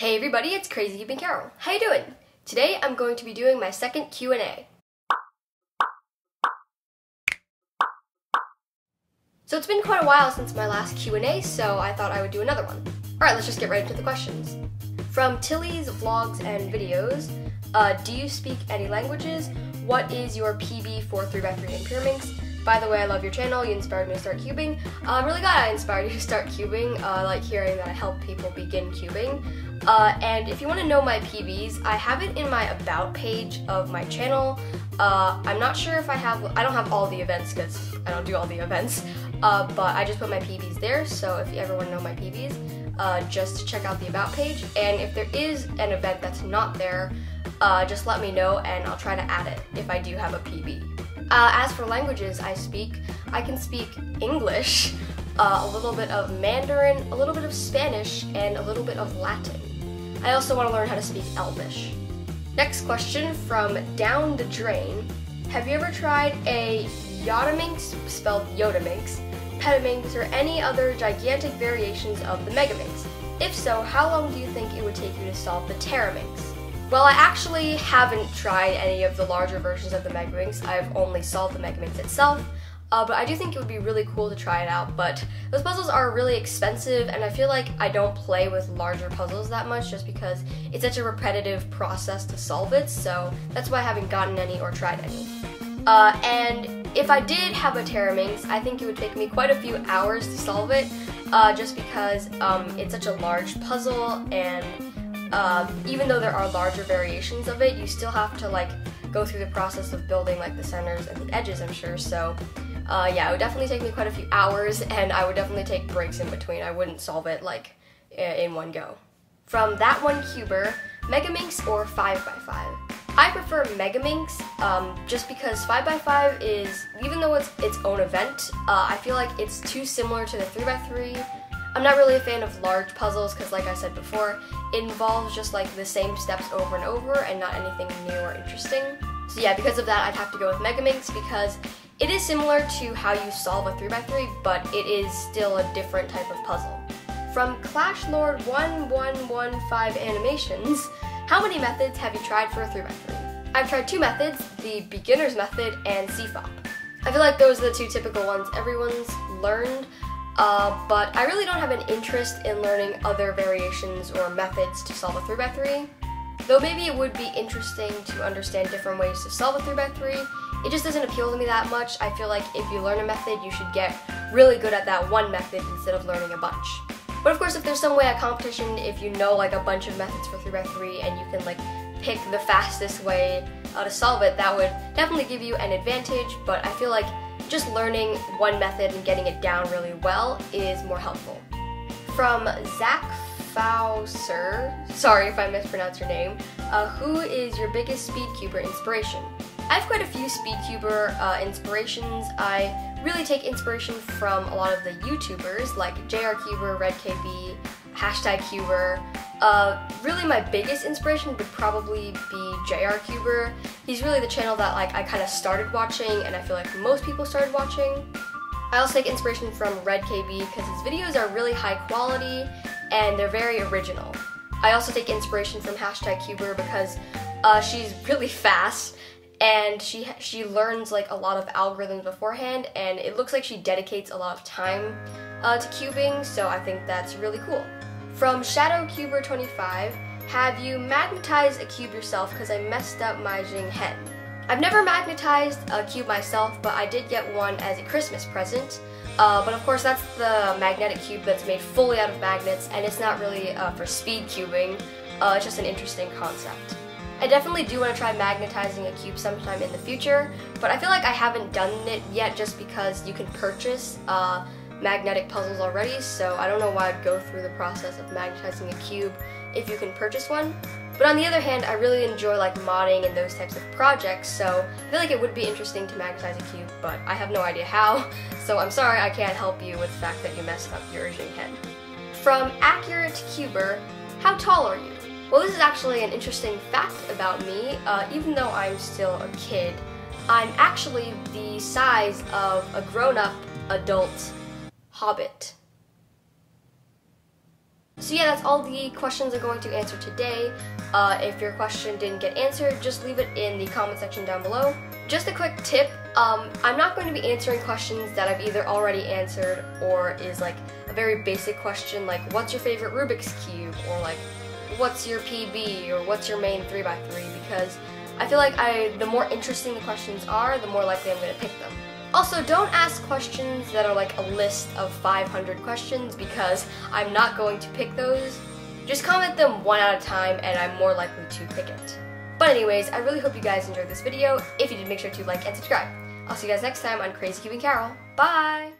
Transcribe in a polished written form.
Hey everybody, it's Crazy Keeping Carol. How you doing? Today I'm going to be doing my second Q&A. So it's been quite a while since my last Q&A, so I thought I would do another one. Alright, let's just get right into the questions. From Tilly's Vlogs and Videos, do you speak any languages? What is your PB for 3x3 and Pure Minx? By the way, I love your channel, you inspired me to start cubing. I'm really glad I inspired you to start cubing. I like hearing that I help people begin cubing. And if you want to know my PBs, I have it in my About page of my channel. I'm not sure if I don't have all the events because I don't do all the events, but I just put my PBs there, so if you ever want to know my PBs, just check out the About page. And if there is an event that's not there, just let me know and I'll try to add it if I do have a PB. As for languages I can speak English, a little bit of Mandarin, a little bit of Spanish, and a little bit of Latin. I also want to learn how to speak Elvish. Next question from Down the Drain. Have you ever tried a Minx, spelled Yoda Minx, Megamix, or any other gigantic variations of the Megamix? If so, how long do you think it would take you to solve the Minx? Well, I actually haven't tried any of the larger versions of the Megamix. I've only solved the Megamix itself, but I do think it would be really cool to try it out. But those puzzles are really expensive, and I feel like I don't play with larger puzzles that much just because it's such a repetitive process to solve it, so that's why I haven't gotten any or tried any. And if I did have a Minx, I think it would take me quite a few hours to solve it, just because it's such a large puzzle, and even though there are larger variations of it, you still have to go through the process of building the centers and the edges, I'm sure. So yeah, it would definitely take me quite a few hours, and I would definitely take breaks in between. I wouldn't solve it in one go. From That One Cuber, Megamix or 5x5? I prefer Megamix just because 5x5 is, even though it's its own event, I feel like it's too similar to the 3x3. I'm not really a fan of large puzzles because, like I said before, it involves just the same steps over and over and not anything new or interesting. So yeah, because of that, I'd have to go with Megamix because it is similar to how you solve a 3x3, but it is still a different type of puzzle. From Clash Lord 1115 Animations, how many methods have you tried for a 3x3? I've tried 2 methods, the beginner's method and CFOP. I feel like those are the 2 typical ones everyone's learned. But I really don't have an interest in learning other variations or methods to solve a 3x3. Though maybe it would be interesting to understand different ways to solve a 3x3, it just doesn't appeal to me that much. I feel like if you learn a method, you should get really good at that one method instead of learning a bunch. But of course, if there's some way at competition, if you know a bunch of methods for 3x3 and you can pick the fastest way to solve it, that would definitely give you an advantage, but I feel like just learning one method and getting it down really well is more helpful. From Zach Fauser, sorry if I mispronounced your name, who is your biggest Speedcuber inspiration? I have quite a few Speedcuber inspirations. I really take inspiration from a lot of the YouTubers like JRCuber, RedKB, #Cuber. Really my biggest inspiration would probably be JRCuber. He's really the channel that I kind of started watching, and I feel like most people started watching. I also take inspiration from RedKB because his videos are really high quality and they're very original. I also take inspiration from #Cuber because she's really fast and she learns a lot of algorithms beforehand, and it looks like she dedicates a lot of time to cubing, so I think that's really cool. From ShadowCuber25, have you magnetized a cube yourself because I messed up my Jing Hen? I've never magnetized a cube myself, but I did get one as a Christmas present. But of course that's the magnetic cube that's made fully out of magnets, and it's not really for speed cubing, it's just an interesting concept. I definitely do want to try magnetizing a cube sometime in the future, but I feel like I haven't done it yet just because you can purchase magnetic puzzles already, so I don't know why I'd go through the process of magnetizing a cube if you can purchase one. But on the other hand, I really enjoy modding and those types of projects, so I feel like it would be interesting to magnetize a cube, but I have no idea how, so I'm sorry I can't help you with the fact that you messed up your Jing Hen. From Accurate Cuber, how tall are you? Well, this is actually an interesting fact about me. Even though I'm still a kid, I'm actually the size of a grown-up adult Hobbit. So yeah, that's all the questions I'm going to answer today. If your question didn't get answered, just leave it in the comment section down below. Just a quick tip, I'm not going to be answering questions that I've either already answered or is like a very basic question like what's your favorite Rubik's Cube, or like what's your PB, or what's your main 3x3, because I feel like the more interesting the questions are, the more likely I'm going to pick them. Also, don't ask questions that are like a list of 500 questions, because I'm not going to pick those. Just comment them one at a time and I'm more likely to pick it. But anyways, I really hope you guys enjoyed this video. If you did, make sure to like and subscribe. I'll see you guys next time on Crazy Cube and Carol. Bye!